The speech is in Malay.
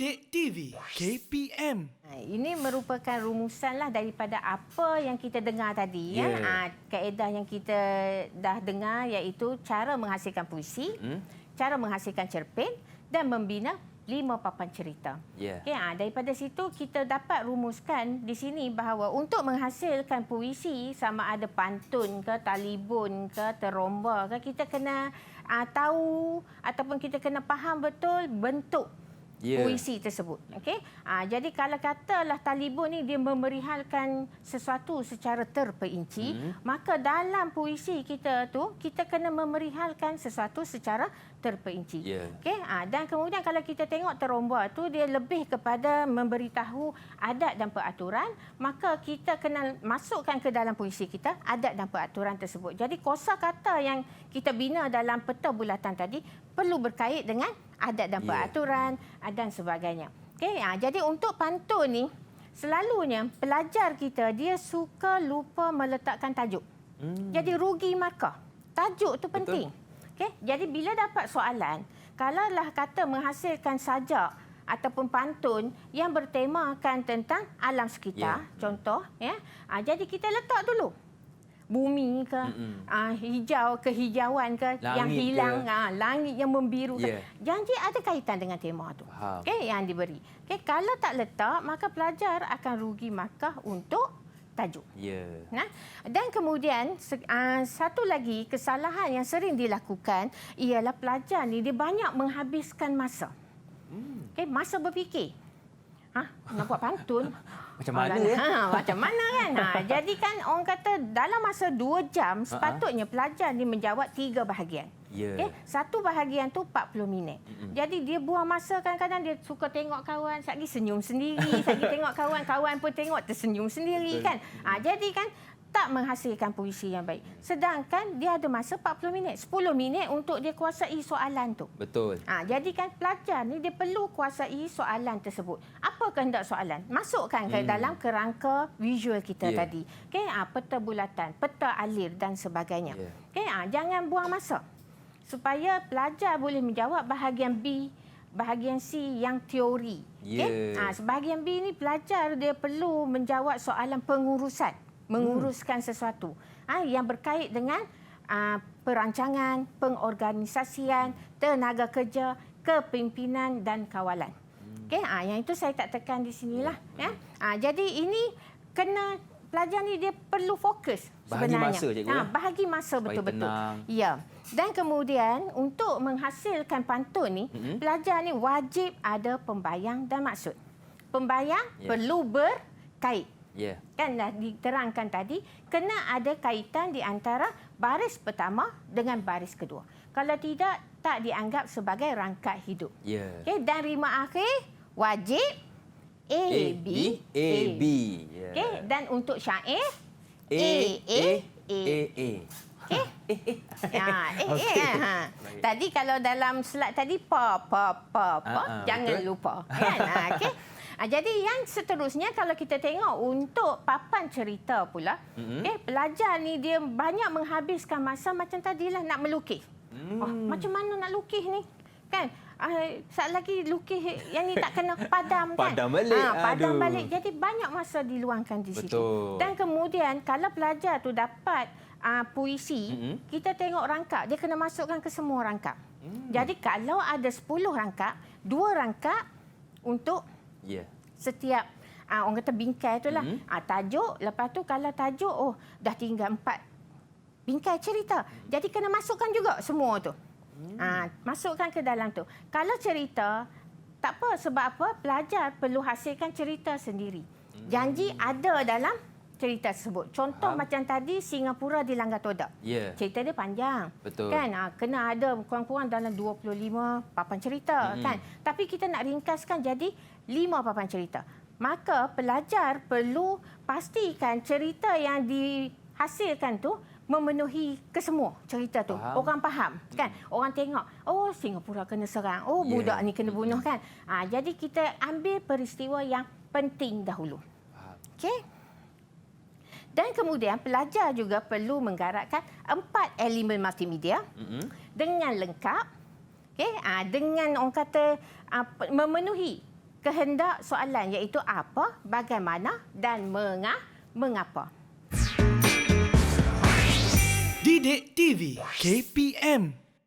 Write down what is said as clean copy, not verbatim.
Didik TV KPM. Ini merupakan rumusanlah daripada apa yang kita dengar tadi. Ya. Kaedah yang kita dah dengar iaitu cara menghasilkan puisi, cara menghasilkan cerpen dan membina 5 papan cerita. Okay, daripada situ kita dapat rumuskan di sini bahawa untuk menghasilkan puisi sama ada pantun ke, talibun ke, teromba ke, kita kena tahu ataupun kita kena faham betul bentuk puisi tersebut. Okey. Jadi kalau katalah talibun ni dia memerihalkan sesuatu secara terperinci, maka dalam puisi kita tu kita kena memerihalkan sesuatu secara terperinci. Okey. Dan kemudian kalau kita tengok teromba tu dia lebih kepada memberitahu adat dan peraturan, maka kita kena masukkan ke dalam puisi kita adat dan peraturan tersebut. Jadi kosakata yang kita bina dalam peta bulatan tadi perlu berkait dengan adat dan peraturan dan sebagainya. Okey, jadi untuk pantun ni selalunya pelajar kita dia suka lupa meletakkan tajuk. Jadi rugi markah. Tajuk tu penting. Okey, jadi bila dapat soalan, kalaulah kata menghasilkan sajak ataupun pantun yang bertemakan tentang alam sekitar, contoh jadi kita letak dulu bumi ke, hijau, kehijauan ke, langit yang hilang, langit yang membiru ke. Janji ada kaitan dengan tema tu. Okay, yang diberi. Okay, kalau tak letak, maka pelajar akan rugi markah untuk tajuk. Dan kemudian, satu lagi kesalahan yang sering dilakukan ialah pelajar ni dia banyak menghabiskan masa. Okay, masa berfikir. Nak buat pantun. Macam mana macam mana kan? Jadi kan orang kata dalam masa 2 jam sepatutnya pelajar ni menjawab 3 bahagian. Okay? Satu bahagian tu 40 minit. Jadi dia buang masa kadang-kadang dia suka tengok kawan, lagi senyum sendiri, lagi tengok kawan pun tengok tersenyum sendiri kan. Jadi kan tak menghasilkan puisi yang baik. Sedangkan dia ada masa 40 minit, 10 minit untuk dia kuasai soalan tu. Betul. Jadi kan pelajar ni dia perlu kuasai soalan tersebut. Apa kehendak soalan? Masukkan ke dalam kerangka visual kita tadi. Okay? Peta bulatan, peta alir dan sebagainya. Okay? Jangan buang masa. Supaya pelajar boleh menjawab bahagian B, bahagian C yang teori. Okay? Bahagian B ni pelajar dia perlu menjawab soalan pengurusan. Menguruskan sesuatu yang berkait dengan perancangan, pengorganisasian, tenaga kerja, kepimpinan dan kawalan. Okey, yang itu saya tak tekan di sinilah. Jadi ini kena pelajar ni dia perlu fokus sebenarnya. Bahagi masa, cikgu. Bahagi masa betul-betul. Ya. Dan kemudian untuk menghasilkan pantun ni, pelajar ni wajib ada pembayang dan maksud. Pembayang perlu berkait. Kan dah diterangkan tadi, kena ada kaitan di antara baris pertama dengan baris kedua. Kalau tidak, tak dianggap sebagai rangkap hidup. Okay, dan rima akhir wajib A, B. Okay, dan untuk syair A. Okay? Tadi kalau dalam slide tadi pa. Jangan lupa. Kan? Okay? Jadi yang seterusnya kalau kita tengok untuk papan cerita pula, pelajar ni dia banyak menghabiskan masa macam tadilah nak melukis. Macam mana nak lukis ni? Kan? Saat lagi lukis yang ni tak kena padam kan? Padam balik. Padam balik. Jadi banyak masa diluangkan di situ. Dan kemudian kalau pelajar tu dapat puisi, kita tengok rangkap. Dia kena masukkan ke semua rangkap. Jadi kalau ada 10 rangkap, 2 rangkap untuk setiap orang kata bingkai itulah. Tajuk, lepas tu kalau tajuk dah tinggal 4 bingkai cerita. Jadi kena masukkan juga semua tu. Masukkan ke dalam tu. Kalau cerita tak apa, sebab apa? Pelajar perlu hasilkan cerita sendiri. Janji ada dalam cerita tersebut. Contoh macam tadi Singapura dilanggar todak. Cerita dia panjang. Betul. Kan? Kena ada kurang-kurang dalam 25 papan cerita kan. Tapi kita nak ringkaskan jadi 5 papan cerita. Maka pelajar perlu pastikan cerita yang dihasilkan tu memenuhi kesemua cerita tu. Orang faham kan? Orang tengok, Singapura kena serang. Budak ni kena bunuh kan? Jadi kita ambil peristiwa yang penting dahulu. Okey? Dan kemudian pelajar juga perlu menggarakkan 4 elemen multimedia dengan lengkap, dengan orang kata memenuhi kehendak soalan iaitu apa, bagaimana dan mengapa. Didik TV KPM